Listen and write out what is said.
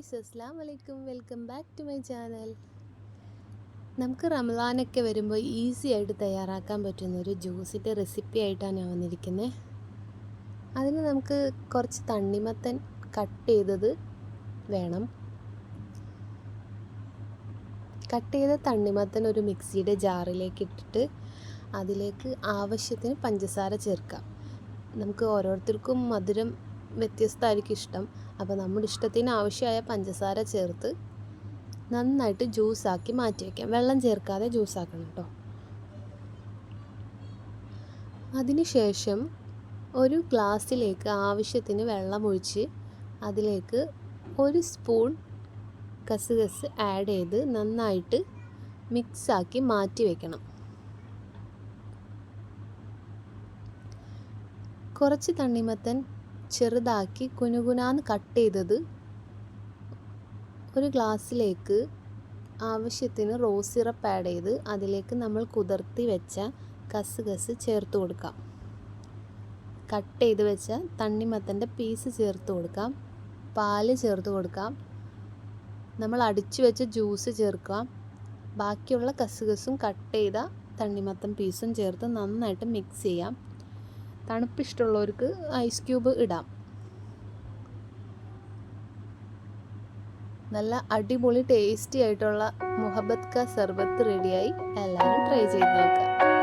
Guys, അസ്സലാമു അലൈക്കും. Welcome back to my channel. നമുക്ക് റമദാനൊക്കെ വരുമ്പോൾ ഈസി ആയിട്ട് തയ്യാറാക്കാൻ പറ്റുന്നൊരു ജ്യൂസിൻ്റെ റെസിപ്പി ആയിട്ടാണ് ഞാൻ വന്നിരിക്കുന്നത്. അതിന് നമുക്ക് കുറച്ച് തണ്ണിമത്തൻ കട്ട് ചെയ്തത് വേണം. കട്ട് ചെയ്ത തണ്ണിമത്തൻ ഒരു മിക്സിയുടെ ജാറിലേക്ക് ഇട്ടിട്ട് അതിലേക്ക് ആവശ്യത്തിന് പഞ്ചസാര ചേർക്കാം. നമുക്ക് ഓരോരുത്തർക്കും മധുരം വ്യത്യസ്തമായിരിക്കും ഇഷ്ടം. അപ്പോൾ നമ്മുടെ ഇഷ്ടത്തിന് ആവശ്യമായ പഞ്ചസാര ചേർത്ത് നന്നായിട്ട് ജ്യൂസാക്കി മാറ്റി വയ്ക്കാം. വെള്ളം ചേർക്കാതെ ജ്യൂസാക്കണം കേട്ടോ. അതിനുശേഷം ഒരു ഗ്ലാസ്സിലേക്ക് ആവശ്യത്തിന് വെള്ളം ഒഴിച്ച് അതിലേക്ക് ഒരു സ്പൂൺ കസ്കസ് ആഡ് ചെയ്ത് നന്നായിട്ട് മിക്സാക്കി മാറ്റി വയ്ക്കണം. കുറച്ച് തണ്ണിമത്തൻ ചെറുതാക്കി കുനുകുനാന്ന് കട്ട് ചെയ്തത് ഒരു ഗ്ലാസ്സിലേക്ക് ആവശ്യത്തിന് റോസ് സിറപ്പ് ആഡ് ചെയ്ത് അതിലേക്ക് നമ്മൾ കുതിർത്തി വെച്ച കസ്കസ് ചേർത്ത് കൊടുക്കാം. കട്ട് ചെയ്ത് വെച്ച തണ്ണിമത്തൻ്റെ പീസ് ചേർത്ത് കൊടുക്കാം. പാല് ചേർത്ത് കൊടുക്കാം. നമ്മൾ അടിച്ചു വെച്ച ജ്യൂസ് ചേർക്കാം. ബാക്കിയുള്ള കസ്കസും കട്ട് ചെയ്ത തണ്ണിമത്തൻ പീസും ചേർത്ത് നന്നായിട്ട് മിക്സ് ചെയ്യാം. തണുപ്പിഷ്ടമുള്ളവർക്ക് ഐസ് ക്യൂബ് ഇടാം. നല്ല അടിപൊളി ടേസ്റ്റി ആയിട്ടുള്ള മുഹബത്ത് കാ സർബത്ത് റെഡിയായി. എല്ലാവരും ട്രൈ ചെയ്ത് നോക്കുക.